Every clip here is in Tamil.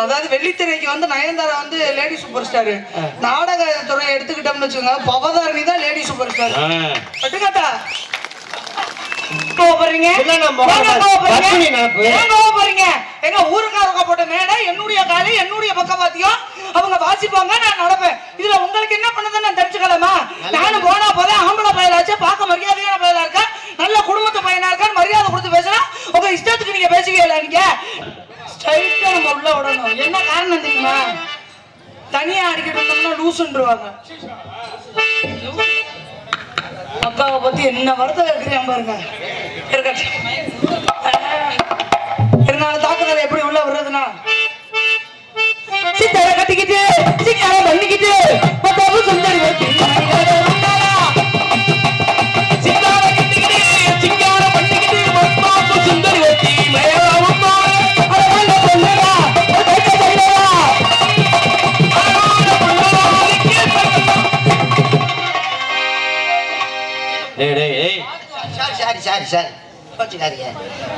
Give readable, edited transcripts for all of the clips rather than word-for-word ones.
அதாவது வெள்ளித்திரைக்கு வந்து நயன்தாரா வந்து லேடி சூப்பர் ஸ்டார். நாடக துறையை எடுத்துக்கிட்டோம்னு வச்சுக்கோங்க, பவதாரணி தான் லேடி சூப்பர் ஸ்டார். பட்டுக்காட்டா எங்க ஊருக்காரங்க போட்ட மேடை, என்னுடைய காலை என்னுடைய பக்கவாத்தியம் அவங்க வாசிப்பாங்க, நான் நடப்பேன். இதுல உங்களுக்கு என்ன பண்ணதுன்னு நான் தெரிஞ்சுக்கலாமா? நானும் போனா போதேன், ஆம்பளை பையலாச்சு, பார்க்க மரியாதையான பையலா இருக்கா, நல்ல குடும்பத்து பையனா இருக்கான்னு மரியாதை கொடுத்து பேசுனா உங்க இஷ்டத்துக்கு நீங்க பேசுவீங்களா? நீங்க ஸ்ட்ரைட்டா நம்ம உள்ள விடணும். என்ன காரணம் தெரியுமா? தனியா அடிக்கிட்டு இருந்தோம்னா லூசுன்றுவாங்க. அக்காவை பத்தி என்ன வருத்தம் இருக்கிறேன் பாருங்க. இருந்தாலும் தாக்குதலை எப்படி உள்ள வர்றதுன்னா சித்தரை கட்டிக்கிட்டு சிக்காரம் பண்ணிக்கிட்டு சுந்தரி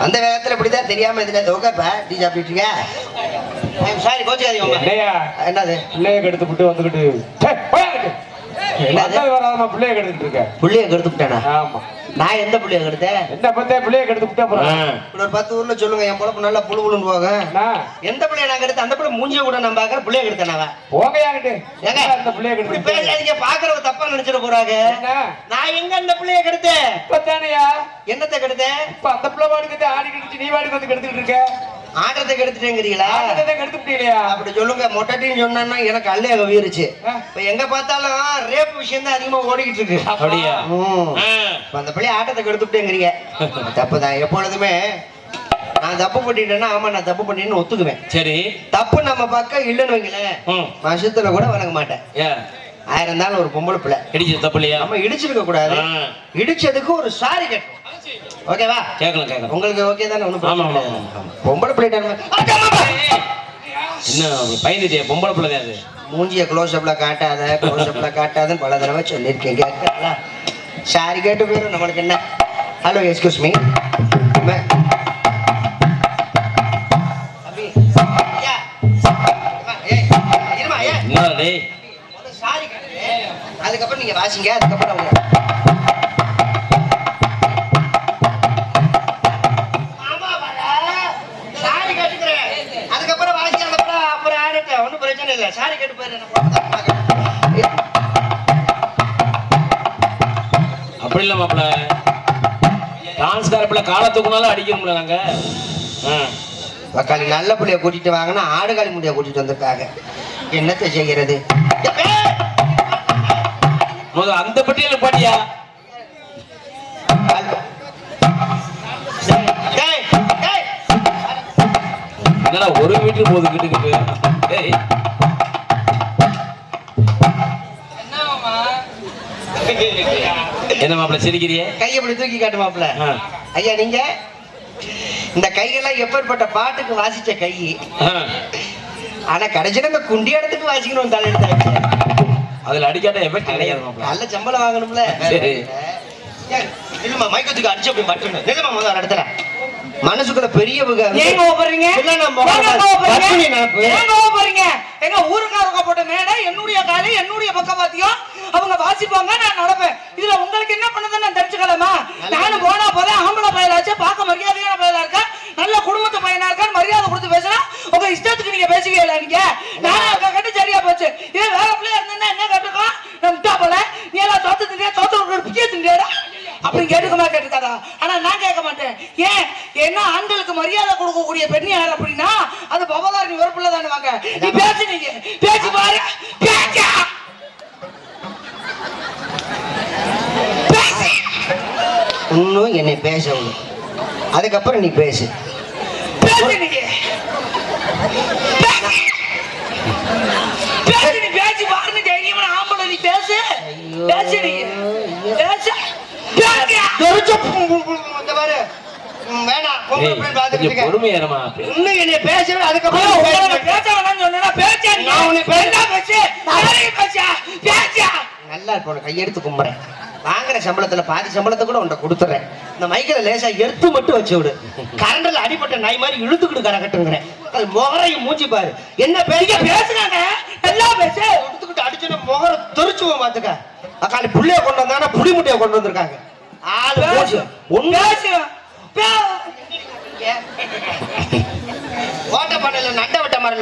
அந்த வேகத்துல இப்படிதான் தெரியாம இதுல தோக்கப்ப டீ சாப்பிட்டு இருக்க. சாரி கோச்சுக்காதீங்க. என்னது பிள்ளைய கெடுத்து விட்டு வந்துகிட்டு பிள்ளைய கெடுத்துட்டு இருக்க? புள்ளைய கெடுத்து விட்டானா? ஆமா. நான் எந்த புள்ளைய கெடுத்தேன்? என்ன பத்தே பிள்ளைய கெடுத்து விட்டா அப்புறம் ஒரு 10 ஊர்ல சொல்லுங்க, என் பொழப்பு நல்லா புழு புழுன்னு போக. எந்த பிள்ளைய நான் கெடுத்து அந்த பிள்ளை மூஞ்சிய கூட நான் பாக்குற புள்ளைய கெடுத்தேன். போகையாகிட்டு ஏங்க அந்த பிள்ளைய கெடுத்து பேசாதீங்க, பாக்குறவங்க தப்பா நினைச்சிட போறாங்க. நான் எங்க அந்த பிள்ளைய கெடுத்தேன்? இப்பதானையா. என்னத்தை கெடுத்தேன்? இப்ப அந்த பிள்ளை வாடுக்கு ஆடி கெடுத்து நீ வாடுக்கு வந்து கெடுத்துட்டு இருக்க. ஆட்டத்தை கெடுத்துட்டேங்கிறீங்களா? கெடுத்து விட்டீங்களா? அப்படி சொல்லுங்க. மொட்டைன்னு சொன்னா எனக்கு அல்லே கவிருச்சு. இப்ப எங்க பார்த்தாலும் ரேப் விஷயம் தான் அதிகமா ஓடிக்கிட்டு இருக்கு. அப்படியா? அந்த பிள்ளைய ஆட்டத்தை கெடுத்துட்டேங்கிறீங்க. தப்புதான். எப்பொழுதுமே நான் தப்பு பண்ணிட்டேன்னா ஆமா நான் தப்பு பண்ணிட்டேன்னு ஒத்துக்குவேன். சரி, தப்பு நம்ம பக்கம் இல்லைன்னு வைங்களேன், வருஷத்துல கூட வணங்க மாட்டேன். 1000 இருந்தாலும் ஒரு பொம்பளை பிள்ளை இடிச்சது தப்பு இல்லையா? நம்ம இடிச்சிருக்க கூடாது. இடிச்சதுக்கு ஒரு சாரி கேட்கும். ஓகேவா? கேட்கலாம். உங்களுக்கு ஓகே தானே? ஒன்றும் பொம்பளை பிள்ளை என்ன பயந்துட்டியா? பொம்பளை பிள்ளை அது. மூஞ்சிய க்ளோஸ்அப்ல காட்டாத, க்ளோஸ்அப்ல காட்டாதுன்னு பல தடவை சொல்லியிருக்கேன். கேட்கலாம். சாரி கேட்டு போயிடும் நம்மளுக்கு என்ன. Hello, excuse me. அதுக்கப்புறம் நீங்க வாசிங்க. அதுக்கப்புறம் அதுக்கப்புறம் வாசி. அப்புறம் ஆடிட்ட ஒன்றும் பிரச்சனை இல்லை. சாரி கேட்டு போயிடுறேன். அப்படி இல்ல மாப்பிள்ள, டான்ஸ்கார பிள்ளை காலத்துக்குனாலும் அடிக்கணும்ல நாங்க. வக்காளி நல்ல பிள்ளைய கூட்டிட்டு வாங்கன்னா ஆடுகாலி முடிய கூட்டிட்டு வந்திருக்காங்க. என்னத்தை செய்கிறது? அந்த பட்டியல பாட்டியா? என்னடா ஒரு மீட்டர் போகுது கிட்டுக்கிட்டு? என்ன மாப்பிள்ள சிரிக்கிறிய? கையை இப்படி தூக்கி காட்டு மாப்பிள்ள. ஐயா, நீங்க இந்த கையெல்லாம் எப்பேற்பட்ட பாட்டுக்கு வாசிச்ச கை. ஆனா கடைசியில இந்த குண்டி இடத்துக்கு வாசிக்கணும் தலையெடுத்தாச்சு. அதுல அடிக்காட்ட எஃபெக்ட் கிடையாது மாப்பிள்ள. நல்ல சம்பளம் வாங்கணும்ல. சரி, இல்லமா மைக்கத்துக்கு அடிச்சு அப்படி மட்டும் நிஜமா முதல் இடத்துல மனசுக்குள்ள பெரிய எங்க ஊருக்காரங்க போட்ட மேடை, என்னுடைய காலை என்னுடைய பக்கவாத்தியம் அவங்க வாசிப்பாங்க, நான் நடப்பேன். இதுல உங்களுக்கு என்ன பண்ணதுன்னு நான் தெரிஞ்சுக்கலாமா? நானும் போனா போதேன், ஆம்பளை பையலாச்சு, பார்க்க மரியாதையான பையலா இருக்கா, நல்ல குடும்பத்து பையனா இருக்கான்னு மரியாதை கொடுத்து பேசுனா உங்க இஷ்டத்துக்கு நீங்க பேசுவீங்களா? நீங்க நான் கட்டு சரியா போச்சு. இதே வேற பிள்ளையா இருந்தா என்ன கட்டுக்கும்? நான் விட்டா போல நீ எல்லாம் தோத்து திண்டியா, தோத்து பிடிக்க திண்டியாடா அப்படி கேட்டுக்கமா கேட்டுக்காதா? ஆனா நான் கேட்க மாட்டேன். ஏன் என்ன ஆண்களுக்கு மரியாதை கொடுக்கக்கூடிய பெண் யார் அப்படின்னா அது பவதாரணி ஒரு பிள்ளை தானே. வாங்க நீ பேசு, நீங்க பேசி பாரு. இன்னும் என்னை பேச விடு. அதுக்கப்புறம் நீ பேசு. பேசி பாருன்னு தைரியமா ஆம்பளை நீ பேசு. பேசு, நீங்க பேசு. நல்லா கையெடுத்து கும்புறேன். வாங்குற சம்பளத்துல பாதி சம்பளத்தை கூட உன்ட்ட கொடுத்துறேன். இந்த மைக்கில லேசா எடுத்து மட்டும் வச்சு விடு. கரண்டில் அடிப்பட்ட நாய் மாதிரி இழுத்துக்கிட்டு கரகட்டுங்கிறேன். அது முகரையும் மூஞ்சி பாரு. என்ன பேசுறாங்க நல்லா பேசு. எடுத்துக்கிட்டு அடிச்சுன்னா முகரை தெரிச்சுவோம் பாத்துக்க. அக்காளி புள்ளைய கொண்டு வந்தானா புடி முட்டையை கொண்டு வந்திருக்காங்க. ஆளு பேசு ஓட்ட பண்ணல நட்ட வட்ட மாதிரி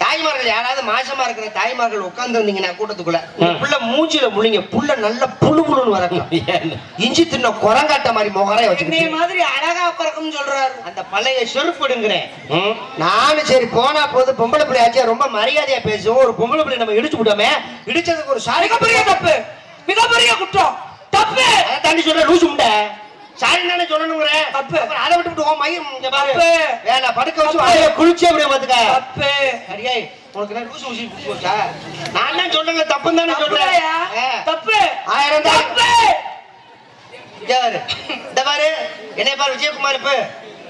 தாய்மார்கள் யாராவது மாசமா இருக்கிற தாய்மார்கள் உட்கார்ந்து வந்தீங்கன்னா கூட்டத்துக்குள்ள புள்ள மூஞ்சில முழிங்க. புள்ள நல்ல புழு புழுன்னு வரணும். இஞ்சி தின்ன குரங்காட்ட மாதிரி முகரைய வச்சு மாதிரி அழகா பிறக்கும்னு சொல்றாரு. அந்த பழைய செருப்புடுங்கிறேன். நானும் சரி போனா போது பொம்பளை பிள்ளையாச்சும் ரொம்ப மரியாதையா பேசுவோம். ஒரு பொம்பளை பிள்ளை நம்ம இடிச்சு விட்டோமே, இடிச்சதுக்கு ஒரு மிகப்பெரிய தப்பு, மிகப்பெரிய குற்றம். தப்பு அதை தாண்டி சொல்ற லூசு முண்டை. சாரி தானே சொல்லணுங்கிற தப்பு. அதை விட்டு ஓ மயிர் வேலை படுக்க வச்சு குளிச்சு அப்படியே பாத்துக்க. தப்பு அடியே உனக்கு லூசு ஊசி போச்சா? நான் தான் சொல்றேன் தப்புன்னு தானே சொல்றேன். தப்பு 1000 தப்பு. இந்த பாரு என்னைய பாரு விஜயகுமார், இப்ப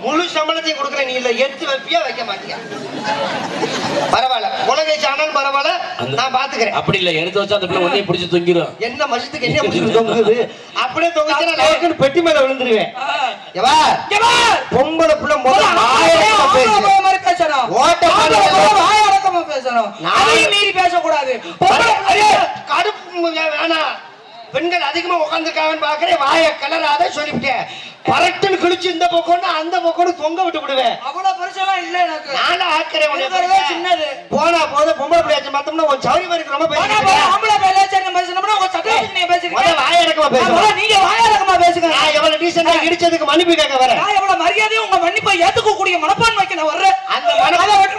முழு சம்பளத்தையும் கொடுக்குறேன். நீ இல்ல எடுத்து வைப்பியா வைக்க மாட்டியா? பரவாயில்ல, உலகை ஆனாலும் பரவாயில்ல, நான் பாத்துக்கிறேன். அப்படி இல்ல, எடுத்து வச்சா அந்த பிள்ளை ஒன்னே பிடிச்சு தொங்கிரும். என்ன மசத்துக்கு என்ன பிடிச்சு தொங்குது? அப்படியே தொங்கிச்சா நான் பெட்டி மேல விழுந்துருவேன். பொம்பளை பிள்ளை முதல்ல பேசணும், ஓட்ட வாயடக்கமா பேசணும், நாளையும் மீறி பேசக்கூடாது. கடுப்பு வேணாம். பெண்கள் அதிகமா உட்காந்துருக்காங்கன்னு பாக்குறேன். வாய கலராத சொல்லிவிட்டேன். பரட்டுன்னு கிழிச்சு இந்த பக்கம் அந்த பக்கம் தொங்க விட்டு விடுவேன். அவ்வளவு பெருசெல்லாம் இல்ல எனக்கு. நானும் ஆக்கிறேன். சின்னது போனா போது பொம்பளை பிள்ளையாச்சும் பார்த்தோம்னா உன் சௌரியமாருக்கு ரொம்ப பேசுறேன். ஆம்பளை பிள்ளையாச்சும் பேசணும்னா உங்க சட்டத்துக்கு நீங்க பேசுறீங்க. வாயடக்கமா பேசுங்க. நீங்க வாயடக்கமா பேசுங்க. நான் எவ்வளவு டீசெண்டா இடிச்சதுக்கு மன்னிப்பு கேட்க வரேன். நான் எவ்வளவு மரியாதையும் உங்க மன்னிப்பை ஏத்துக்க கூடிய மனப்பான்மைக்கு நான் வர்றேன். அந்த மனதை விட்டு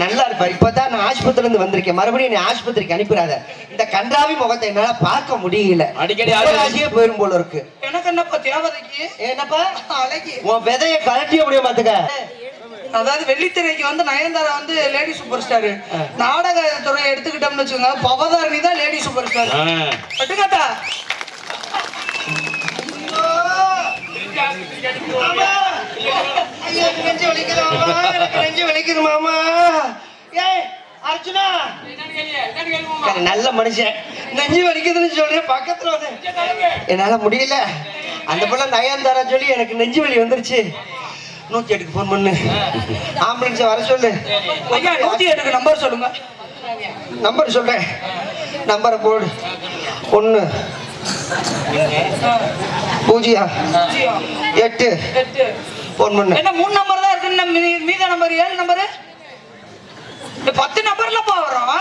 நல்லா இருப்பா. இப்பதான் நான் ஆஸ்பத்திரில இருந்து வந்திருக்கேன். மறுபடியும் நீ ஆஸ்பத்திரிக்கு அனுப்பிடாத. இந்த கன்றாவி முகத்தை என்னால பார்க்க முடியல. அடிக்கடி ஆசியே போயிரும் போல இருக்கு. எனக்கு என்னப்பா தேவதைக்கு என்னப்பா அழகி உன் விதைய கலட்டிய முடிய மாத்துக்க. அதாவது வெள்ளித்திரைக்கு வந்து நயன்தாரா வந்து லேடி சூப்பர் ஸ்டார். நாடக துறையை எடுத்துக்கிட்டோம்னு வச்சுக்கோங்க, பவதாரணி தான் லேடி சூப்பர் ஸ்டார். கட்டுக்காட்டா நல்ல மனுஷன் நெஞ்சு வலிக்குதுன்னு சொல்றேன். பக்கத்துல வந்து என்னால முடியல. அந்த பிள்ளை நயன்தாரா சொல்லி எனக்கு நெஞ்சு வலி வந்துருச்சு. 108க்கு போன் பண்ணு, ஆம்புலன்ஸ் வர சொல்லு. 108க்கு நம்பர் சொல்லுங்க. நம்பர் சொல்றேன், நம்பரை போடு. 1 0 8 போன் பண்ணு. என்ன 3 நம்பர் தான் இருக்கு, மீத நம்பர் 7 நம்பர் 10 நம்பர்ல போறோம்.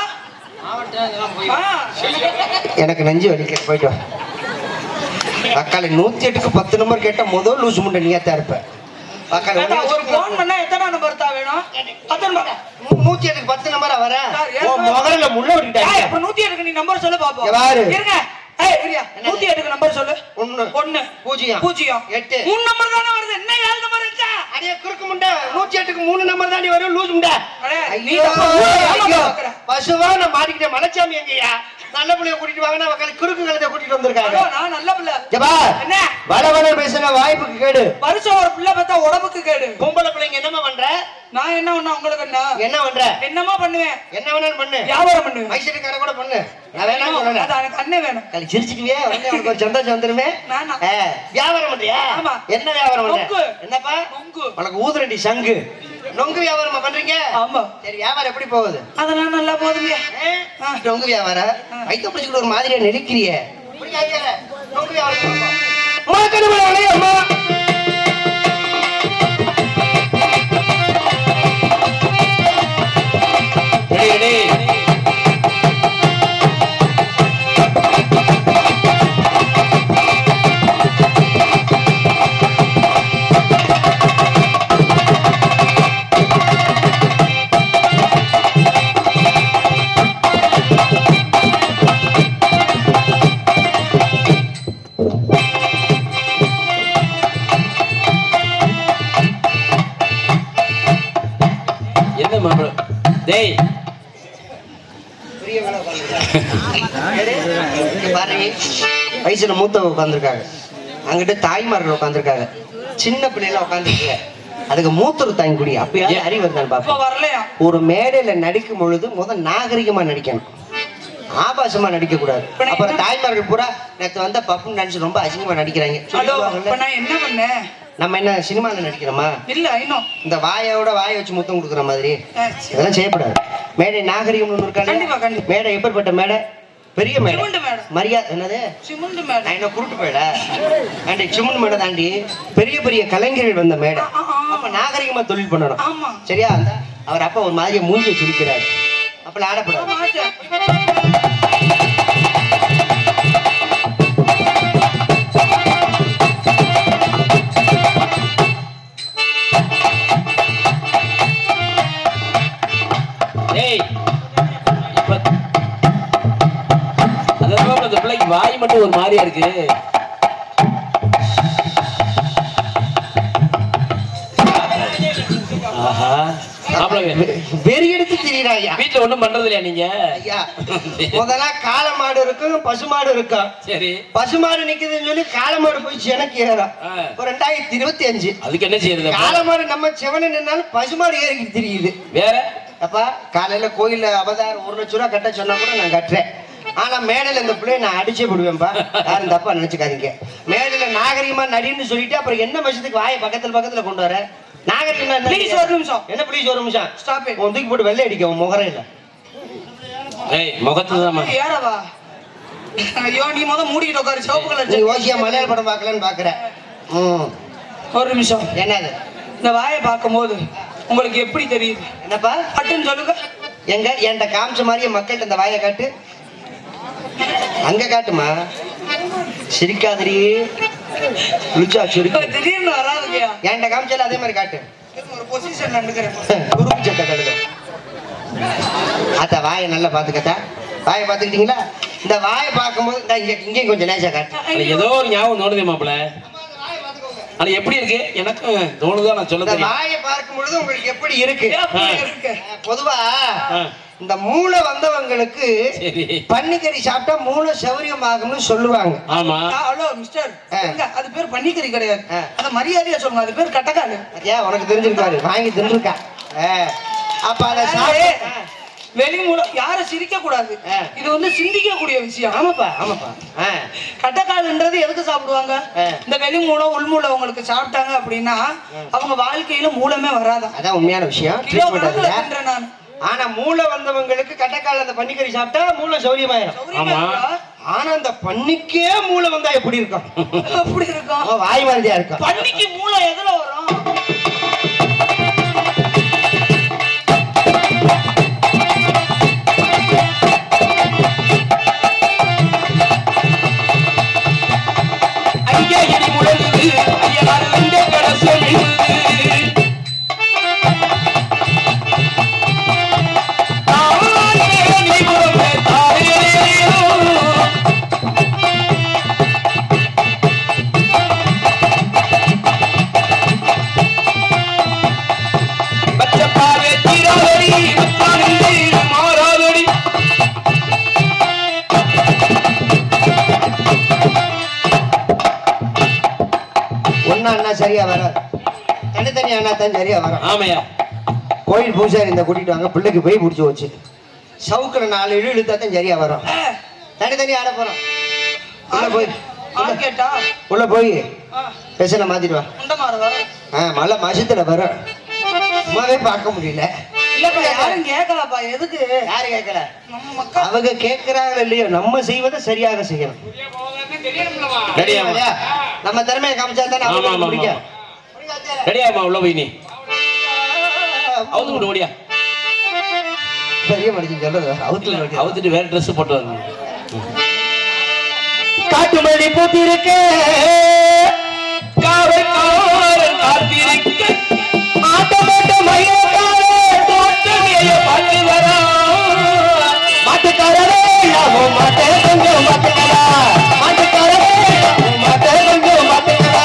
எனக்கு நெஞ்சு வலிக்க போயிட்டு அக்காலை 108க்கு 10 நம்பர் கேட்டா முதல் லூசு முண்டை நீயாத்தான் இருப்ப. ஒரு போன் பண்ணா எத்தனை நம்பர் தான் வேணும்? 108க்கு 10 நம்பரா வர முதல்ல முள்ள விட்டுட்டாங்க. 108க்கு நீ நம்பர் சொல்லு பாப்போம். இருங்க 108க்கு நம்பர் சொல்லு. 1 0 0 8 3 நம்பர் தானே வருது. என்ன 7 நம்பர் இருக்கா? அடே குறுக்கு முண்டை, 108க்கு 3 நம்பர் தாண்டி வரும் லூஸ் முண்டை. ஐயோ பசுவா நான் மாட்டிக்கிட்டேன். மலைச்சாமி எங்கயா? நல்ல பிள்ளைய கூட்டிட்டு வாங்க. நான் குறுக்கு கழுத்தை கூட்டிட்டு வந்திருக்காங்க. நான் நல்ல பிள்ளை. என்ன வள வள பேசுன வாய்ப்புக்கு கேடு. வருஷம் ஒரு பிள்ளை பார்த்தா உடம்புக்கு கேடு. பொம்பளை பிள்ளைங்க என்னமா பண்ற? நான் என்ன பண்ண உங்களுக்கு என்ன பண்ற? என்னமா பண்ணுவேன்? என்ன வேணாலும் பண்ணு. வியாபாரம் பண்ணு. மைசூர்கார கூட பண்ணு. நான் வேணாம் சொல்லல. அது எனக்கு அண்ணே வேணும். கலி சிரிச்சிடுவே. உடனே உனக்கு ஒரு சந்தோஷம் வந்துருமே. நானா வியாபாரம் பண்றியா? ஆமா. என்ன வியாபாரம் பண்ற? என்னப்பா? நொங்கு. உனக்கு ஊதுரண்டி சங்கு. நொங்கு வியாபாரமா பண்றீங்க? ஆமா. சரி, வியாபாரம் எப்படி போகுது? அதெல்லாம் நல்லா போகுதுங்க. நொங்கு வியாபாரம் வைத்த பிடிச்சிட்டு ஒரு மாதிரியா நெருக்கிறிய. நொங்கு வியாபாரம் அம்மா கடுமலை அம்மா. வயசுல மூத்தவங்க உட்காந்துருக்காங்க, அங்கிட்ட தாய்மார்கள் உட்காந்துருக்காங்க, சின்ன பிள்ளைல உட்காந்துருக்காங்க. அதுக்கு மூத்தொரு தாய்க்குடி அப்பயாவது அறிவு இருந்தாலும் பாப்பா. ஒரு மேடையில நடிக்கும் பொழுது முதல் நாகரிகமா நடிக்கணும். ஆபாசமா நடிக்க கூடாது. அப்புறம் தாய்மார்கள் பூரா நேற்று வந்த பப்புன்னு நினைச்சு ரொம்ப அசிங்கமா நடிக்கிறாங்க. நான் என்ன பண்ணேன்? நம்ம என்ன சினிமாவில் நடிக்கிறோமா? இல்ல இன்னும் இந்த வாயோட வாயை வச்சு முத்தம் கொடுக்குற மாதிரி இதெல்லாம் செய்யப்படாது. மேடை நாகரிகம் இருக்காங்க. மேடை எப்படிப்பட்ட மேடை? பெரிய மேடை, மரியாதை. என்னது சிமெண்ட் மேடை? நான் என்ன குருட்டு மேடை? ஆண்டி சிமெண்ட் மேடை தாண்டி பெரிய பெரிய கலைஞர்கள் வந்த மேடை. அப்ப நாகரிகமா தொழில் பண்ணணும். சரியா? அந்த அவர் அப்பா ஒரு மாதிரியை மூஞ்சியை சுழிக்கிறாரு. அப்ப ஆடப்படாது. வாய் மட்டும் ஒரு மாதிரியா இருக்கு. வெறி எடுத்து திரியிறாயா? வீட்டுல ஒண்ணும் பண்றது இல்லையா நீங்க? முதல்ல காளை மாடு இருக்கும், பசுமாடு இருக்கும். சரி, பசுமாடு நிக்குதுன்னு சொல்லி காளை மாடு போய் எனக்கு ஏறும். 2025 அதுக்கு என்ன செய்யுது? காளை மாடு நம்ம செவன நின்னாலும் பசுமாடு ஏறிக்கிட்டு தெரியுது. வேற அப்பா காலையில கோயில்ல அவதாரம் 1 லட்சம் ரூபாய் கட்ட சொன்னா கூட நான் கட்டுறேன். ஆனா மேடையில இந்த பிள்ளைய நான் அடிச்சே போடுவேன்பா. யாரும் தப்பா நினைச்சுக்காதீங்க. மேடையில நாகரிகமா நடின்னு சொல்லிட்டு அப்புறம் என்ன விஷயத்துக்கு வாயை பக்கத்துல கொண்டு வர? நாகரிகமா ப்ளீஸ் ஒரு நிமிஷம். என்ன ப்ளீஸ் ஒரு நிமிஷம்? Stop it. தூக்கி போட்டு வெள்ளை அடிக்க முகரே இல்ல. ஏய் முகத்துதாமா ஏறவா? ஐயோ நீ முத மூடிட்டு உட்காரு. சிவப்பு கலர் நீ ஓசியா மலையாள படம் பார்க்கலன்னு பாக்குற. ஒரு நிமிஷம். என்னது? இந்த வாயை பார்க்கும்போது உங்களுக்கு எப்படி தெரியுது? என்னப்பா பட்டுன்னு சொல்லுங்க. எங்க என்கிட்ட காமிச்ச மாதிரியே மக்கள்கிட்ட இந்த வாயை காட்டு. அங்க காட்டுமா? சிரிக்காதடி லுச்சா சிரிக்க. திடீர்னு வராதுங்கயா. என்கிட்ட காமிச்சால அதே மாதிரி காட்டு. ஒரு பொசிஷன்ல நிக்கிறேன். குருப்பு சட்டை கழுத. அத வாயை நல்லா பாத்துக்கட்டா. வாயை பாத்துக்கிட்டீங்களா? இந்த வாயை பார்க்கும்போது இங்க கொஞ்சம் நேசா காட்டு. ஏதோ ஒரு ஞாபகம் தோணுதே மாப்பிள்ள. அது எப்படி இருக்கு? எனக்கு தோணுதான். நான் சொல்ல வாயை பார்க்கும் பொழுது உங்களுக்கு எப்படி இருக்கு? பொதுவா இந்த மூளை வந்தவங்களுக்கு பன்னிக்கறி சாப்பிட்டா மூளை சௌரியம் ஆகும்னு சொல்லுவாங்க. ஆமா. ஹலோ மிஸ்டர், அது பேர் பன்னிக்கறி கிடையாது. அந்த மரியாதையா சொல்லுங்க. அது பேர் கட்டக்கால். ஏன் உனக்கு தெரிஞ்சிருக்காரு? வாங்கி தின்னுருக்கா. அப்ப அத வெளி மூலம் யாரும் சிரிக்க கூடாது. இது வந்து சிந்திக்க கூடிய விஷயம். ஆமாப்பா ஆமாப்பா. கட்டக்கால்ன்றது எதுக்கு சாப்பிடுவாங்க? இந்த வெளி மூலம் உள் மூலம் உங்களுக்கு சாப்பிட்டாங்க அப்படின்னா அவங்க வாழ்க்கையில மூலமே வராதான். அதான் உண்மையான விஷயம். ஆனா மூளை வந்தவங்களுக்கு கட்டக்கால அந்த பன்னிக்கறி சாப்பிட்டா மூளை சௌரியமாயிரும். ஆனா அந்த பன்னிக்கே மூளை வந்தா எப்படி இருக்கும்? எப்படி இருக்கும்? வாய் மாதிரியா இருக்கும். பன்னிக்கு மூளை எதுல வரும்? சரியா வர தனித்தனி ஆனா தான் சரியா வரும். ஆமையா. கோயில் பூசாரி இந்த கூட்டிட்டு வாங்க, பிள்ளைக்கு போய் பிடிச்சி வச்சு சவுக்குல 4 இழு இழுத்தா தான் சரியா வரும். தனித்தனி ஆட போறோம். உள்ள போய் பெசனை மாத்திட்டு வா. மழை மாசத்துல வரும். சும்மாவே பார்க்க முடியல. யாரும் கேட்கலப்பா. எதுக்கு? யாரு கேட்கல? அவங்க கேட்கிறாங்க இல்லையோ, நம்ம செய்வதை சரியாக செய்யணும். நம்ம திறமையை காமிச்சா தானே பிடிக்கும். ரெடியாமா? உள்ள போய் நீ அவுத்து போட்டு ஓடியா. பெரிய மனுஷன் சொல்றது அவுத்துட்டு வேற ட்ரெஸ் போட்டு வரணும். காட்டு மல்லி பூத்திருக்க காவல் காவல் காத்திருக்க ஆட்டமேட்ட மயிலக்காரே தோட்டமைய பாட்டு வரா மாட்டுக்காரரே யாவும் மாட்டே கொஞ்சம் மாட்டுக்கடா மாட்டுக்காரரே யாவும் மாட்டே கொஞ்சம் மாட்டுக்கடா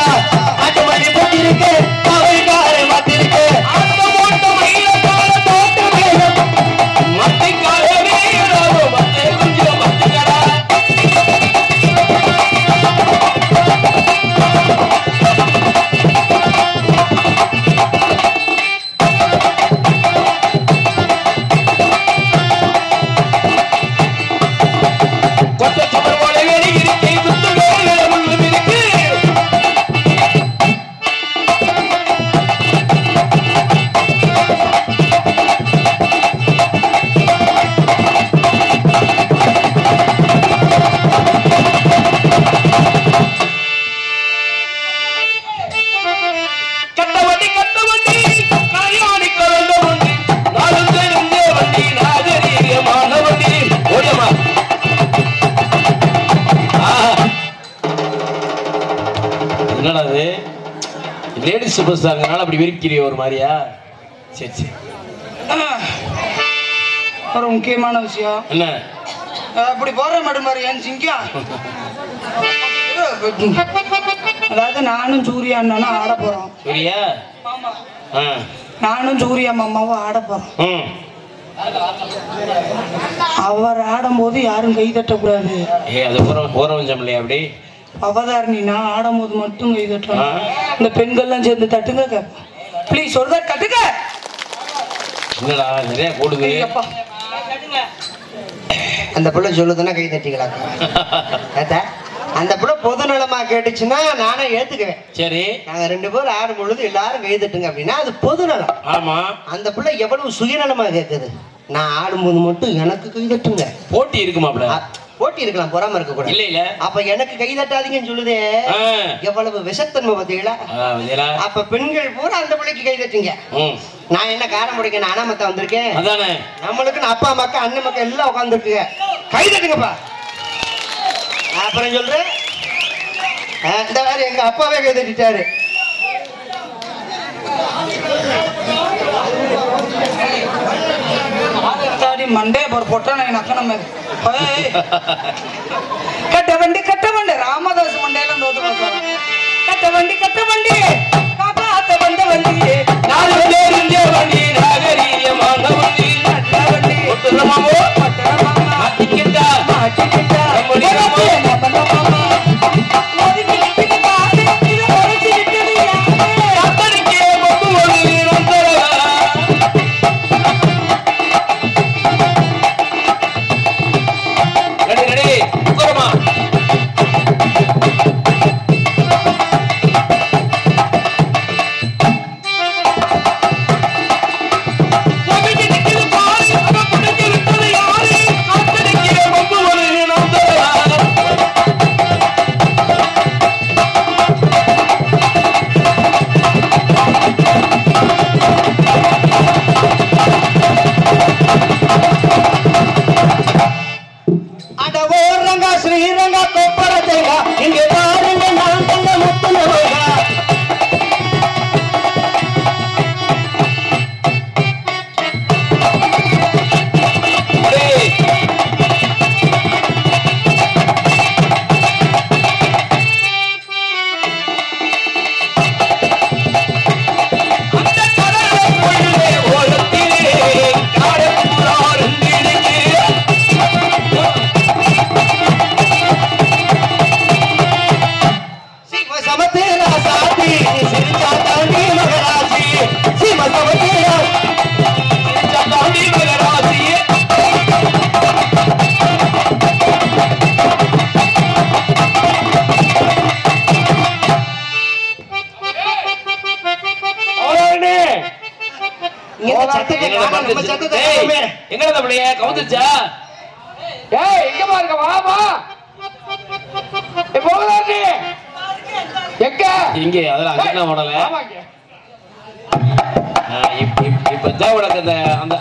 காட்டு மல்லி பூத்திருக்க காவல் காரே மாத்திருக்க ஆட்டமேட்ட மயிலக்கார தோட்டமைய மாட்டுக்காரரே யாவும் மாட்டே கொஞ்சம் மாட்டுக்கடா. கூடாது. லேடிஸ் சூப்பர் ஸ்டார்ங்கனால அப்படி விரிக்கிறிய ஒரு மாதிரியா? சரி சரி. ஒரு முக்கியமான விஷயம் என்ன? அப்படி போற மாடு மாதிரி ஏன் சிங்கம்? அதாவது நானும் சூர்யா அண்ணனும் ஆட போறோம். சூர்யா? ஆமா. நானும் சூர்யா மாமாவும் ஆட போறோம். அவர் ஆடும்போது யாரும் கை தட்டக்கூடாது. அது ஓரவஞ்சம் இல்லையா? அப்படி அவதாரணி நான் ஆடும்போது மட்டும் கை தட்டணும். இந்த பெண்கள்லாம் சேர்ந்து தட்டுங்க ப்ளீஸ். ஒரு தான் தட்டுங்க. என்னடா நிறைய கூடுது. அந்த பிள்ளை சொல்லுதுன்னா கை தட்டிக்கலாக்கா. அந்த பிள்ளை பொது நலமா கேட்டுச்சுன்னா நானே ஏத்துக்குவேன். சரி, நாங்க 2 பேரும் ஆடும் பொழுது எல்லாரும் கை தட்டுங்க அப்படின்னா அது பொது நலம். ஆமா. அந்த பிள்ளை எவ்வளவு சுயநலமா கேட்குது. நான் ஆடும்போது மட்டும் எனக்கு கை தட்டுங்க. போட்டி இருக்குமா? போட்டி இருக்கலாம், பொறாம இருக்க கூட. இல்ல இல்ல, அப்ப எனக்கு கை தட்டாதீங்கன்னு சொல்லுதே. எவ்வளவு விஷத்தன்மை பார்த்தீங்களா? அப்ப பெண்கள் பூரா அந்த பிள்ளைக்கு கை தட்டுங்க. நான் என்ன காரம் முடிக்க நானா மத்த வந்திருக்கேன். அதானே, நம்மளுக்கு அப்பா மக்கா அண்ணன் மக்கா எல்லாம் உட்காந்துருக்குங்க. கை தட்டுங்கப்பா. அப்புறம் சொல்றேன், இந்த வேற எங்க அப்பாவே கை தட்டிட்டாரு. மண்டே போட்டா நக்கணம் கட்ட வண்டி ராமதாஸ் மண்டையில கட்ட வண்டி காப்பாத்த வந்த வண்டி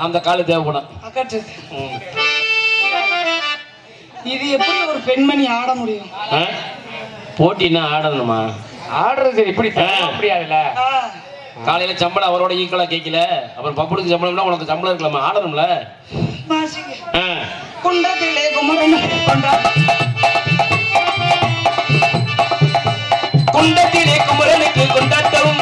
அந்த கால தேவைப்படும். இது எப்படி ஒரு பெண்மணி ஆட முடியும்? போட்டின்னா ஆடணுமா? ஆடுறது இப்படி முடியாதுல்ல. காலையில சம்பளம் அவரோட ஈக்குவலா கேட்கல, அப்புறம் பப்புடுக்கு சம்பளம்னா உனக்கு சம்பளம் இருக்கலாமா? ஆடணும்ல. குண்டத்திலே குமரன் குண்டத்திலே குமரனுக்கு கொண்டாட்டம்.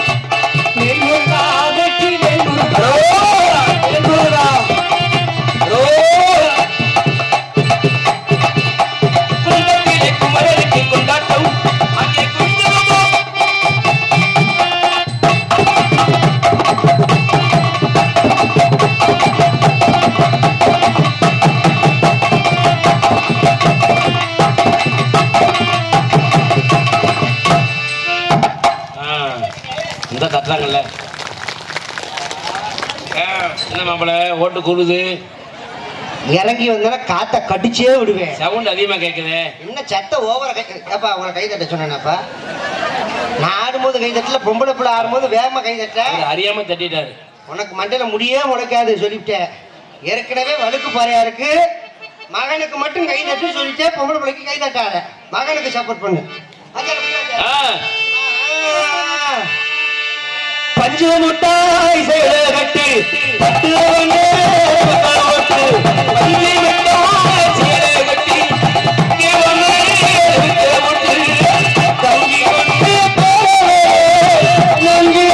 என்ன மாப்பிள ஓட்டு கூடுது? இறங்கி வந்தா காத்த கடிச்சே விடுவேன். சவுண்ட் அதிகமா கேக்குது. என்ன சத்த ஓவரா கேப்பா? உங்களை கை தட்ட சொன்னேனாப்பா? நான் ஆடும்போது கை தட்டல, பொம்பளை பிள்ளை ஆடும்போது வேகமா கை தட்ட அறியாம தட்டிட்டாரு. உனக்கு மண்டையில முடியே முளைக்காது சொல்லிவிட்டேன். ஏற்கனவே வழுக்கு பாறையா இருக்கு. மகனுக்கு மட்டும் கை தட்டு சொல்லிட்டேன். பொம்பளை பிள்ளைக்கு கை தட்டாத, மகனுக்கு சப்போர்ட் பண்ணு. பஞ்சு முட்டாய் சேல கட்டி பட்டு பள்ளி மிட்டாய் சேல கட்டி தங்கி கொண்டு நன்றி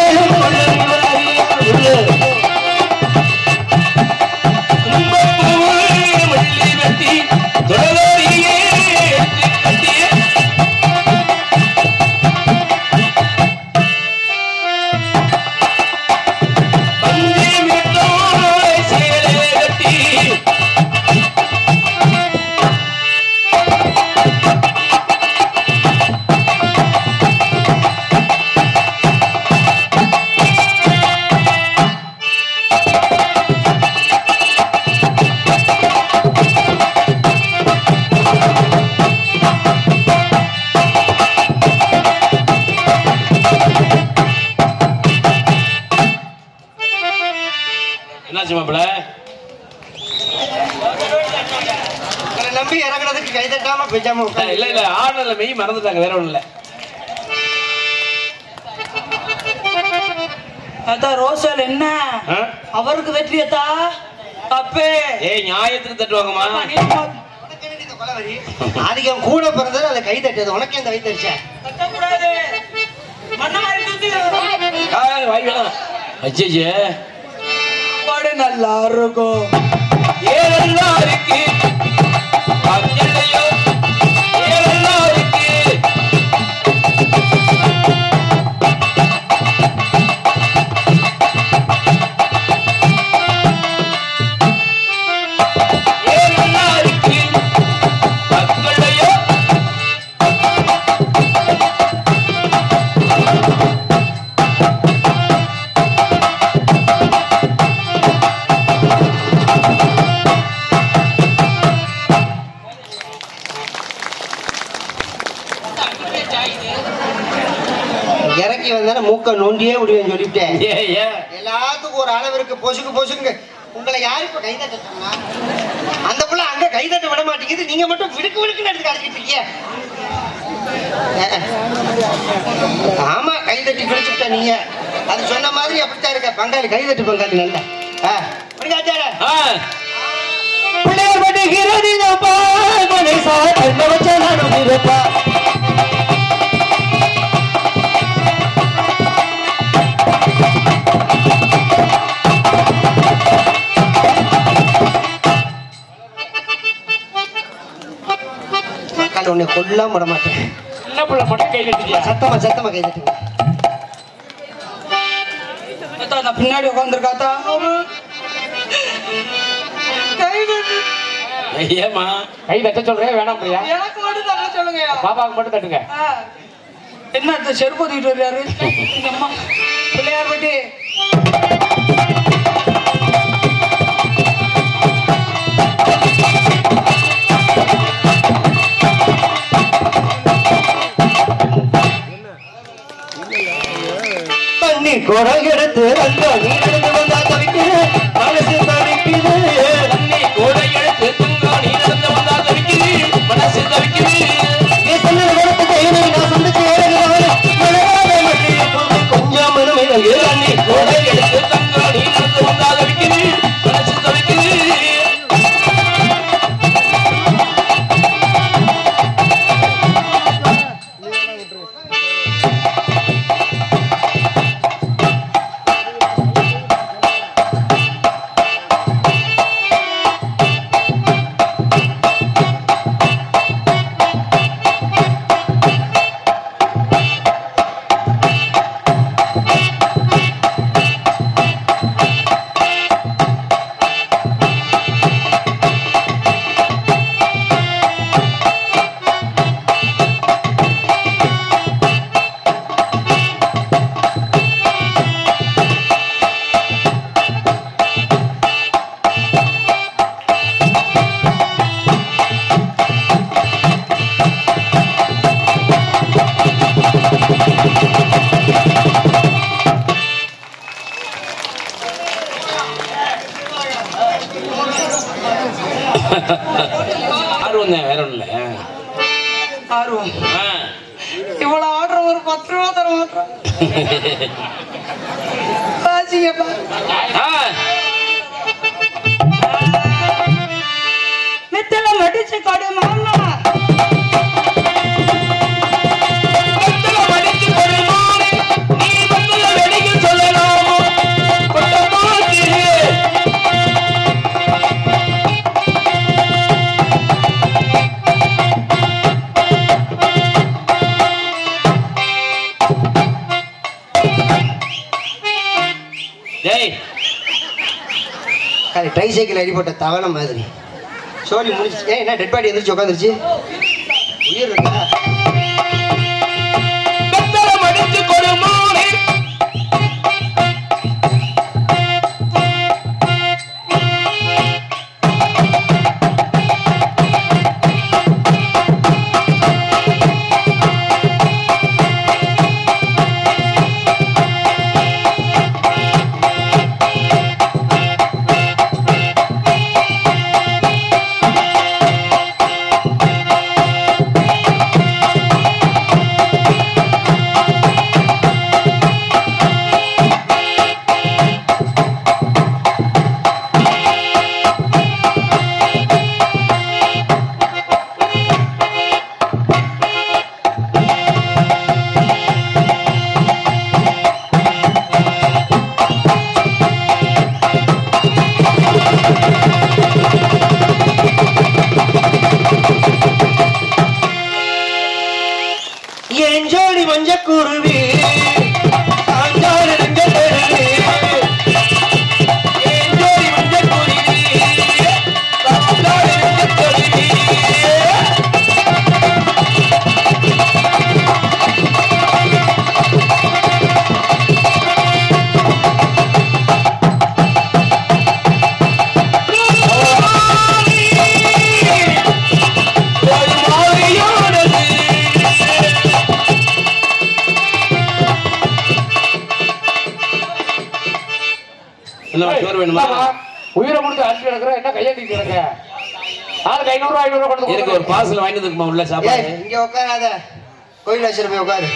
நம்பி இறங்குறதுக்கு கை தட்டாம பேசாம இல்ல இல்ல ஆர்டர்ல மெய் மறந்துட்டாங்க வேற ஒண்ணு இல்ல. அதான் ரோசல் என்ன அவருக்கு வெற்றியத்தா அப்பே நியாயத்துக்கு தட்டுவாங்கம்மா. அதுக்கு அவன் கூட பிறந்தது அதை கை தட்டது உனக்கு இந்த வயிற்று அடிச்ச தட்டக்கூடாது மண்ண மாதிரி தூக்கி வாய் வேணாம். அச்சே பாடு நல்லா இருக்கும் ஏழல்லா இருக்கு அங்கலையோ ஏழல்லா இருக்கு ஏழல்லா இருக்கு அங்கலையோ இறக்கி வந்தானே மூக்க நோண்டியே விடுவேன்னு சொல்லிவிட்டேன். எல்லாத்துக்கும் ஒரு அளவு இருக்கு. பொசுக்கு பொசுங்க உங்களை யாரு இப்ப கைதட்ட சொன்னா? அந்த புள்ள அங்க கைதட்ட விட மாட்டேங்குது, நீங்க மட்டும் விடுக்கு விடுக்குன்னு எடுத்து அடிச்சிட்டு இருக்கீங்க. ஆமா கைதட்டி கிழிச்சுட்டா நீங்க. அது சொன்ன மாதிரி அப்படித்தான் இருக்க. பங்காளி கைதட்டு பங்காளி நல்ல பிள்ளைகள் பட்டுகிறது உன்னை கொல்லாம விட மாட்டேன். என்ன புள்ள மட்டும் கை தட்டியா? சத்தமா சத்தமா கை தட்டுங்க. நான் பின்னாடி உட்காந்துருக்காத்தா ஏமா கை தட்ட சொல்றேன் வேணாம் பிரியா? எனக்கு மட்டும் தட்ட சொல்லுங்க. பாப்பாவுக்கு மட்டும் தட்டுங்க. என்ன செருப்பு தூக்கிட்டு வர்றாரு அம்மா பிள்ளையார் பட்டி தண்ணி குடம் எடுத்து அந்த நீர் எடுத்து வந்தா தவிக்குது மனசு தவிக்குது. தண்ணி கூட எடுத்து துங்கா நீ நடந்து வந்தா தவிக்குது மனசு தவிக்குது. நீ சொன்னது வரத்து கையில நான் சொன்னது கொஞ்சம் மனமே தண்ணி கூட எடுத்து துங்கா நீ நடந்து வந்தா தவிக்குது மனசு தவிக்குது. ஆர்வம் தான் வேற ஒண்ணு இல்ல. ஆர்வம் இவ்வளவு ஆர்டர் ஒரு 10 ரூபா தர மாட்டோம். வாசிங்கப்பா. வெத்தலை மடிச்சு கொடு மாமா. வெத்தலை மடிச்சு கொடு மாமி. நீ வெத்தலை வெடிக்க சொல்லலாமோ? கொட்டமாச்சு. ட்ரை சைக்கிள் அடிப்பட்ட தவணை மாதிரி சோழி முடிச்சு. என்ன டெட் பாடி எந்திரிச்சு உட்காந்துருச்சு? உயிர் இருக்கா? மடிச்சு கொடுமானே. உயிரை கொடுத்து அரிசி கிடக்குற என்ன கையாட்டி கிடக்க? ஆளுக்கு 500 கொடுத்து எனக்கு ஒரு பார்சல் வாங்கிட்டு இருக்குமா உள்ள சாப்பாடு. இங்க உட்காராத, கோயில் வச்சிரு போய் உட்காரு.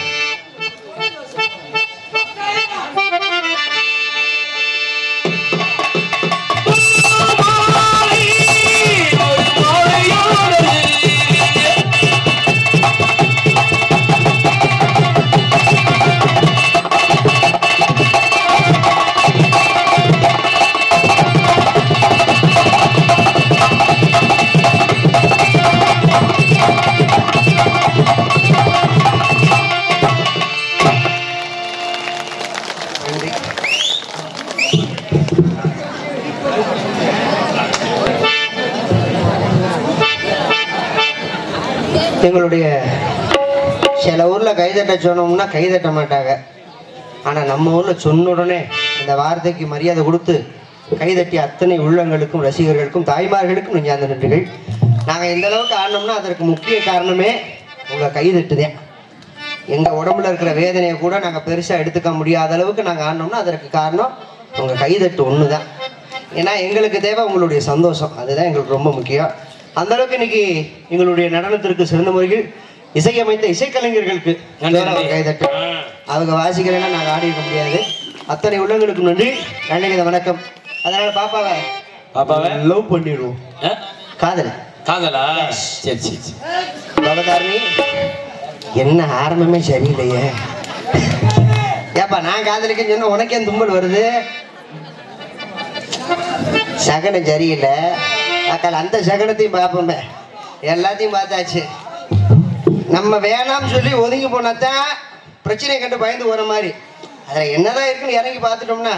எங்களுடைய சில ஊரில் கைதட்ட சொன்னோம்னா கைதட்ட மாட்டாங்க. ஆனால் நம்ம ஊரில் சொன்ன உடனே அந்த வார்த்தைக்கு மரியாதை கொடுத்து கைதட்டி அத்தனை உள்ளங்களுக்கும் ரசிகர்களுக்கும் தாய்மார்களுக்கும் நெஞ்சார்ந்த நன்றிகள். நாங்கள் இந்த அளவுக்கு ஆடினோம்னா அதற்கு முக்கிய காரணமே உங்கள் கைதட்டுதேன். எங்கள் உடம்புல இருக்கிற வேதனையை கூட நாங்கள் பெருசாக எடுத்துக்க முடியாத அளவுக்கு நாங்கள் ஆடினோம்னா அதற்கு காரணம் உங்கள் கைதட்டு ஒன்று தான். ஏன்னா எங்களுக்கு தேவை உங்களுடைய சந்தோஷம், அதுதான் எங்களுக்கு ரொம்ப முக்கியம். அந்த அளவுக்கு இன்னைக்கு எங்களுடைய நடனத்திற்கு சிறந்த முறையில் இசையமைத்த இசைக்கலைஞர்களுக்கு கைதட்டு. அவங்க வாசிக்கிறேன்னா நாங்கள் ஆடி இருக்க முடியாது. அத்தனை உள்ளங்களுக்கும் நன்றி, நன்றிங்க, வணக்கம். அதனால பாப்பாவை லவ் பண்ணிடுவோம். காதலா? சரி சரி சரி. பவதாரணி, என்ன ஆரம்பமே சரியில்லையே. ஏப்பா நான் காதலிக்கன்னு சொன்ன உனக்கே தும்மல் வருது. சகனம் சரியில்லை. அக்கால் அந்த சகனத்தையும் பார்ப்போமே, எல்லாத்தையும் பார்த்தாச்சு. நம்ம வேணாம்னு சொல்லி ஒதுங்கி போனாதான் பிரச்சனையை கண்டு பயந்து போற மாதிரி. அதில் என்னதான் இருக்குன்னு இறங்கி பார்த்துட்டோம்னா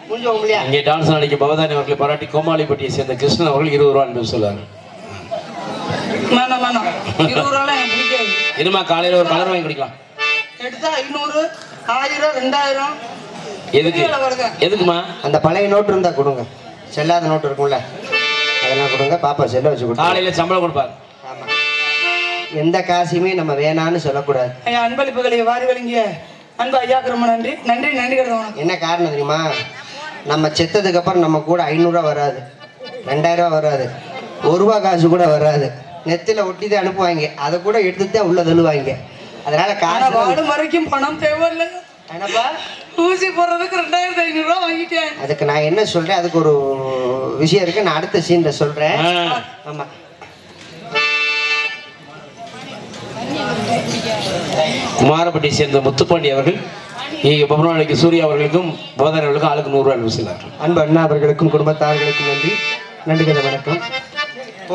முடிஞ்சோம் இல்லையா? இங்கே டான்ஸ் நடிக்க பவதானி அவர்களை பாராட்டி கோமாளிப்பட்டியை சேர்ந்த கிருஷ்ணன் அவர்கள் 20 ரூபா என்று சொல்லுவாங்க. இருமா, காலையில் ஒரு கலர் வாங்கி குடிக்கலாம். எடுத்தா 500, 1000, 2000. எதுக்கு? எதுக்குமா? அந்த பழைய நோட்டு இருந்தா கொடுங்க, செல்லாத நோட்டு இருக்கும்ல அதெல்லாம் கொடுங்க. பாப்பா செல்ல வச்சு கொடுங்க. காலையில சம்பளம் கொடுப்பாரு. ஆமா, எந்த காசுமே நம்ம வேணான்னு சொல்லக்கூடாது. ஐயா, அன்பளிப்புகளை வாரி வழங்கிய அன்பு ஐயாக்கு ரொம்ப நன்றி. நன்றி நன்றி. என்ன காரணம் தெரியுமா? நம்ம செத்ததுக்கு அப்புறம் நம்ம கூட 500 ரூபா வராது, 2000 ரூபா வராது, 1 ரூபா காசு கூட வராது. நெத்தில ஒட்டிதான் அனுப்புவாங்க, அதை கூட எடுத்துதான் உள்ள தள்ளுவாங்க. அதனால காசு வாடும் வரைக்கும் பணம் தேவையில்லை. என்னப்பா ஊசி போடுறதுக்கு 2500 ரூபா வாங்கிட்டேன். அதுக்கு நான் என்ன சொல்றேன், அதுக்கு ஒரு விஷயம் இருக்கு, நான் அடுத்த சீன்ல சொல்றேன். ஆமா குமாரப்பட்டியை சேர்ந்த முத்துப்பாண்டி அவர்கள் பபுராணிக்கு சூர்யா அவர்களுக்கும் போதனர்களுக்கும் ஆளுக்கு 100 ரூபாய் அனுப்பிச்சிருக்காங்க. அன்பு அண்ணா அவர்களுக்கும் குடும்பத்தார்களுக்கும் நன்றி. நன்றிகள் வணக்கம்.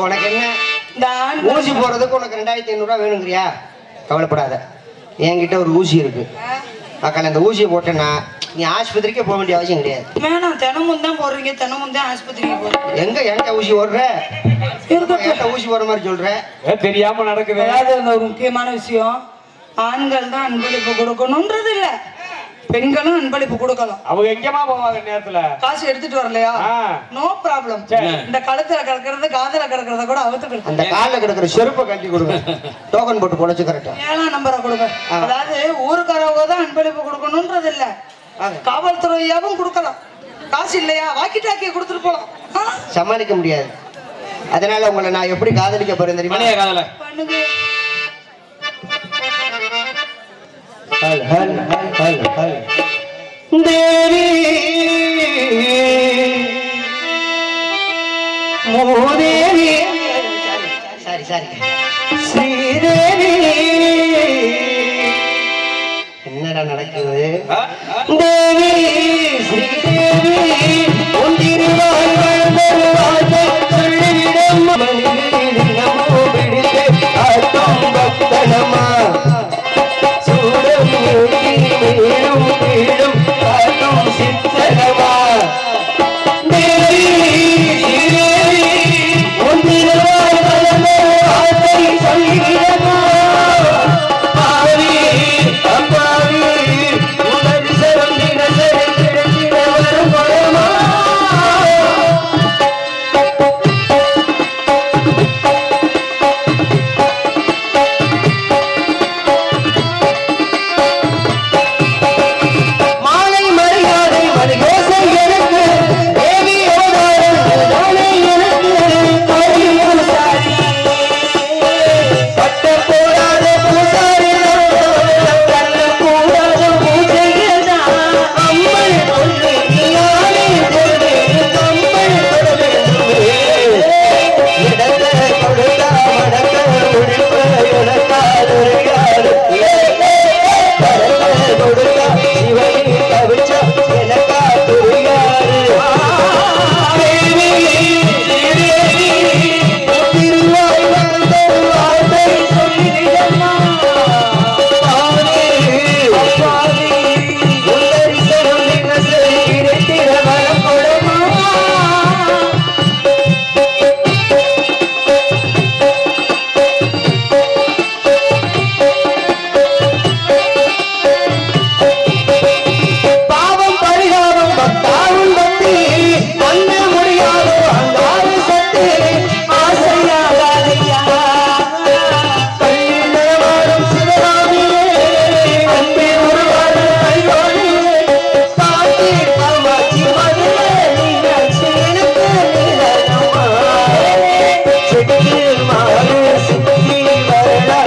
உனக்கு என்ன ஊசி போறதுக்கு உனக்கு 2500 ரூபா வேணுங்கிறியா? கவலைப்படாத, என்கிட்ட ஒரு ஊசி இருக்கு. அக்கால அந்த ஊசியை போட்டேன்னா நீ ஆஸ்பத்திரிக்கே போக வேண்டிய அவசியம் கிடையாது. வேணாம், தினமும் தான் போடுறீங்க, தினமும் தான் ஆஸ்பத்திரிக்கு போறீங்க. எங்க ஊசி போடுற? ஊசி போடுற மாதிரி சொல்ற, தெரியாம நடக்குது. அதாவது அந்த ஒரு முக்கியமான விஷயம், ஆண்கள் தான் அன்பளிப்பு கொடுக்கணும்ன்றது இல்ல, பெண்களும் அன்பளிப்பு கொடுக்கலாம். அவங்க எங்கேயுமா போவாங்க நேரத்துல காசு எடுத்துட்டு வரலையா, நோ ப்ராப்ளம். இந்த கழுத்துல கிடக்கிறது காதல கிடக்கிறத கூட அவுத்து அந்த காலில் கிடக்கிற செருப்பை கட்டி கொடுங்க, டோக்கன் போட்டு பொழைச்சு கரெக்டா 7ஆம் நம்பரை கொடுங்க. அதாவது ஊருக்காரவங்க தான் அன்பளிப்பு கொடுக்கணும்ன்றது இல்ல, காவல்துறையாவும் கொடுக்கலாம். காசு இல்லையா வாக்கி டாக்கிய கொடுத்துட்டு போலாம். சமாளிக்க முடியாது. அதனால உங்களை நான் எப்படி காதலிக்க போறேன் தெரியுமா? பண்ணுங்க. தேவி மூதேவி சாரி ஸ்ரீதேவி, என்னடா நடக்குது? தேவி ஸ்ரீதேவி ஒன்றிருவாய் வாழ்ந்தருவாய் சொல்லிவிடும் நமோ பிடித்தே ஆட்டம் பக்தனமா சூடம் வீழும் வீழும் காட்டும் சித்தனமா தேவி ஸ்ரீதேவி ஒன்றிருவாய் வாழ்ந்தருவாய் சொல்லிவிடமா பாவி அப்பாவி உங்கள் சரம் தினசரி கிடைத்திட வரும் பழமா மாலை மரியாதை மரியோசை எனக்கு தேவி அவதாரம் தானே எனக்கு சாரி பட்ட போடாத பூசாரி கண்ண போடாத பூஜைகள் தான் அம்மன் பொண்ணு நீயானே பொண்ணு கம்மன் தொடர்ந்து இடத்த கொடுத்தா மடக்க முடிப்ப உனக்காருகாரு கொடுத்தா சிவனி கவிச்சா எனக்கா துரியாரு திருவாய் வந்த வார்த்தை சொல்லிடமா உந்தரிசனம் தினசரி கிடைத்திட வரம் கொடமா பாவம் பரிகாரம் பக்தாவும் பக்தி பண்ண முடியாதோ அங்காறு சக்தி ஆசையாகாதையா கண்ணில் நடமாடும் சிவகாமியே அன்பே உருவாடு கையோடியே பாட்டி காமாட்சி மகளே மீனாட்சி எனக்கு நீலனம்மா செட்டில் மாறு சித்தி வரலா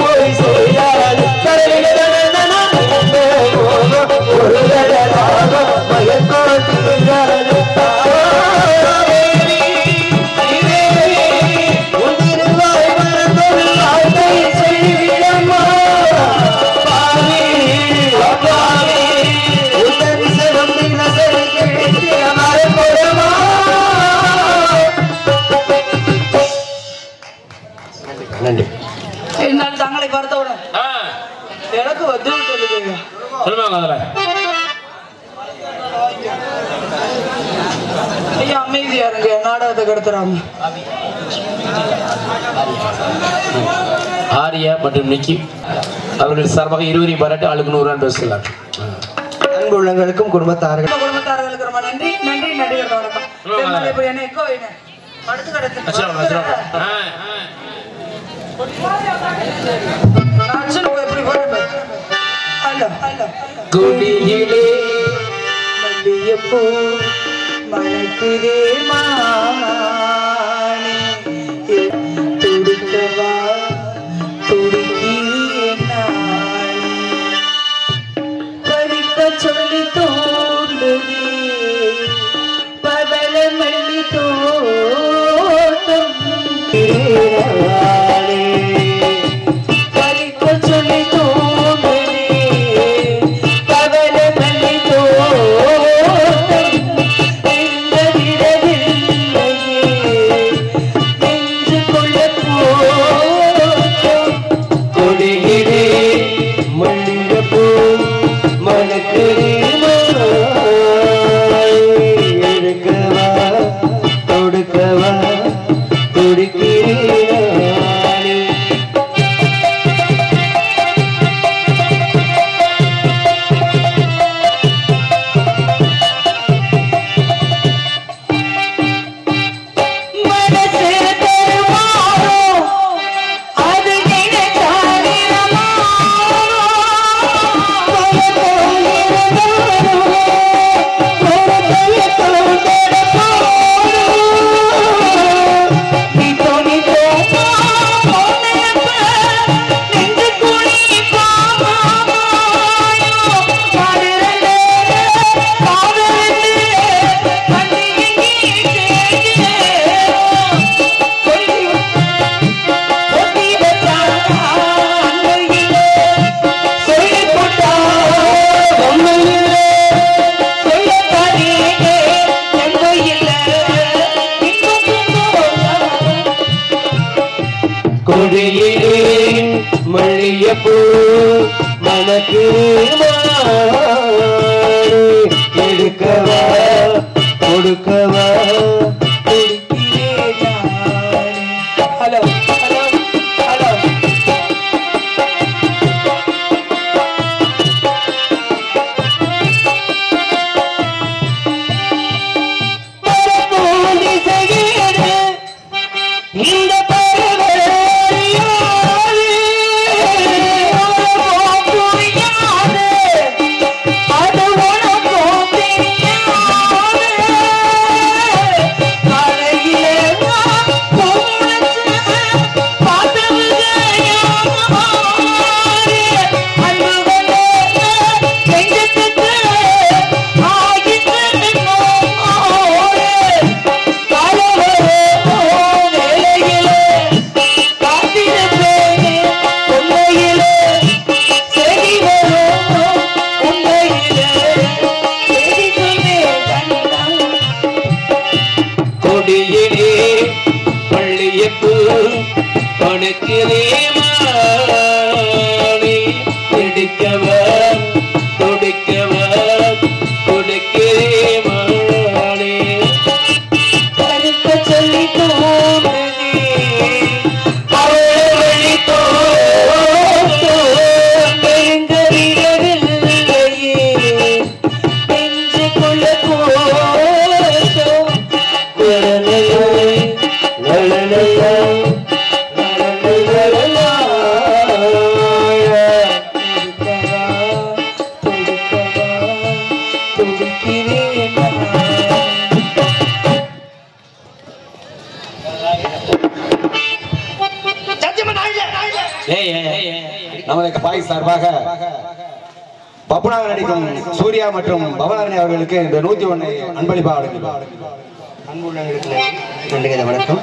போய் செய்யாடு கரையில ஒரு தடவாக மயக்காட்டியாடு ஒன்றிருவாய் மறந்தொரு வார்த்தை சொல்லிவிடம்மா பாவி அப்பாவி உதவி சிவம் தினசரி கிடைத்திட மறப்பொருமா. நன்றி. இருந்தாலும் தங்களை பார்த்தவுடன் எனக்கு வந்து விட்டது. சொல்லுவாங்க அதுல ஐயா அமைதியா இருங்க, நாடகத்தை கெடுத்துறாம. ஆரியா மற்றும் நிக்கி அவர்கள் சார்பாக 20 பாராட்டு ஆளுக்கு 100 ரூபாய் பேசலாம். அன்பு உள்ளங்களுக்கும் குடும்பத்தார்கள் குடும்பத்தார்களுக்கு ரொம்ப நன்றி. நன்றி நடிகர் வணக்கம். இப்ப என்ன எக்கோ வைங்க. அடுத்து கடத்து எப்படி போறது? ஹலோ ஹலோ குடியிலே மல்லியப்பூ மணக்குதே மானே துடிக்கவா துடிக்கிறேன் நானே மல்லிகைப்பூ மனக்கு எடுக்கவா கொடுக்கவா ஹலோ ஹலோ ஹலோ இந்த நமது பாய் சார்பாக பப்புனாக நடிக்கும் சூர்யா மற்றும் பவனாரணி அவர்களுக்கு இந்த 101 அன்பளிப்பாக வழங்குகிறார். அன்புள்ளவர்களுக்கு நன்றி வணக்கம்.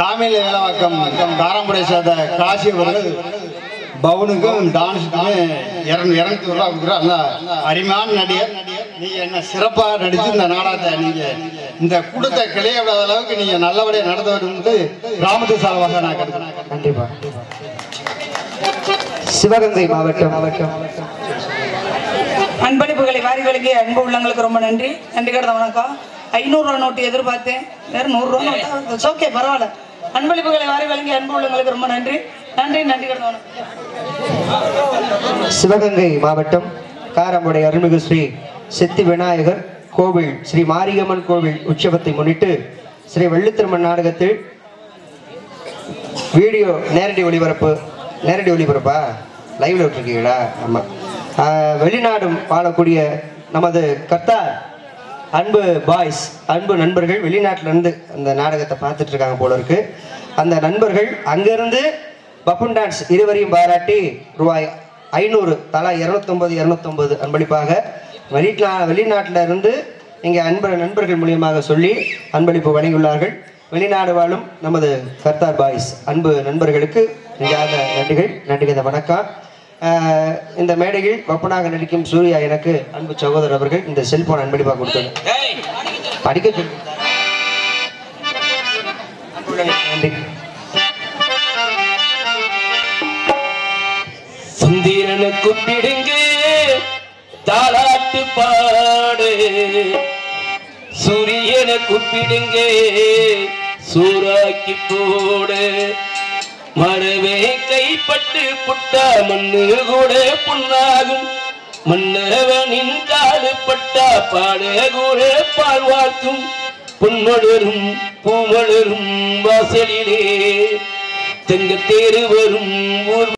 தமிழ் வேலவாக்கம் தாராம்புரை சேர்ந்த காசி அவர்கள் பவனுக்கும் டான்ஸுக்குமே 200 ரூபா கொடுக்குறோம். அந்த அருமையான நடிகர், நீங்க என்ன சிறப்பாக நடிச்சு இந்த நாடகத்தை நீங்க இந்த கூட்டத்தை கிளைய விடாத அளவுக்கு நீங்க நல்லபடியாக நடத்த வேண்டும் கிராமத்து சார்பாக நான் கருதுறேன். கண்டிப்பா. சிவகங்கை மாவட்டம் அன்பளிப்புகளை வாரி வழங்கிய அன்பு உள்ளங்களுக்கு ரொம்ப நன்றி. நன்றி கடந்த வணக்கம். 500 ரூபா நோட்டு எதிர்பார்த்தேன், வேற 100 ரூபா நோட்டு ஓகே பரவாயில்ல. அன்பளிப்புகளை வாரி வழங்கிய அன்பு உள்ளங்களுக்கு ரொம்ப நன்றி. நன்றி நன்றி கடந்த வணக்கம். சிவகங்கை மாவட்டம் காரமுடை அருள்மிகு ஸ்ரீ சித்தி விநாயகர் கோவில் ஸ்ரீ மாரியம்மன் கோவில் உற்சவத்தை முன்னிட்டு ஸ்ரீ வெள்ளித்திருமன் நாடகத்தில் வீடியோ நேரடி ஒளிபரப்பா லைவ்ல விட்டுருக்கீங்களா? ஆமா. வெளிநாடும் வாழக்கூடிய நமது கத்தார் அன்பு பாய்ஸ், அன்பு நண்பர்கள் வெளிநாட்டில இருந்து அந்த நாடகத்தை பார்த்துட்டு இருக்காங்க போல இருக்கு. அந்த நண்பர்கள் அங்கிருந்து பப்புன் டான்ஸ் இருவரையும் பாராட்டி ரூபாய் 500 தலா 250 அன்பளிப்பாக வெளிநாட்டில இருந்து இங்கே நண்பர்கள் மூலியமாக சொல்லி அன்பளிப்பு வழங்கியுள்ளார்கள். வெளிநாடு வாழும் நமது கர்த்தார் பாய்ஸ் அன்பு நண்பர்களுக்கு நெஞ்சார்ந்த நன்றிகள். நன்றி வணக்கம். இந்த மேடையில் வப்பனாக நடிக்கும் சூர்யா எனக்கு அன்பு சகோதரர் அவர்கள் இந்த செல்போன் அன்பளிப்பாக கொடுத்தாங்க. படிக்க சொல்லி நன்றி. சந்திரனை கூப்பிடுங்க தாலாட்டு பாடு, சூரியனை கூப்பிடுங்க சூறாக்கி போடு, மரவே கைப்பட்டு புட்டா மண்ணு கூட புண்ணாகும், மன்னவனின் காடு பட்டா பாடு கூட பால் வாழ்த்தும், பொன்மலரும் பூமலரும் வாசலிலே தெங்க தேரு வரும் ஊர்